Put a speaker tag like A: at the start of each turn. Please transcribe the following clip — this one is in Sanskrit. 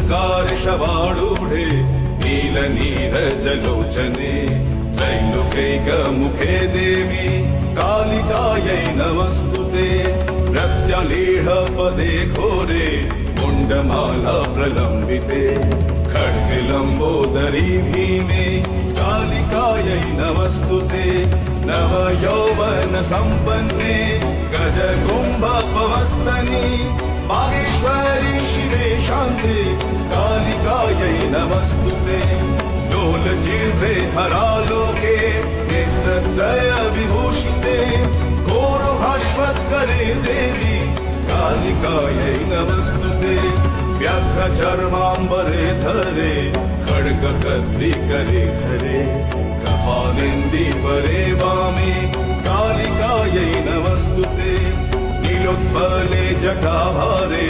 A: ओंकार शवाळूढे नीलनीरजलोचने त्रैलोक्यैकमुखे देवी कालिकायै नमस्तुते प्रत्यलीढपदे घोरे मुण्डमाला प्रलम्बिते खड्गलम्बोदरी भीमे कालिकायै नमस्तुते नवयौवन सम्पन्ने गजकुम्भपवस्तनि मागेश्वरी शिवे शान्ते कालिकायै नमस्तुते लोलजिह्वे हरालोके नेत्रत्रय विभूषिते घोरभास्वत्करे देवी कालिकायै नमस्तुते व्याघ्रचर्माम्बरे धरे खड्गकर्त्रिकरे धरे कपालेन्दीपरे वामे कालिकायै नमस्तुते नीलोत्पले जटाभारे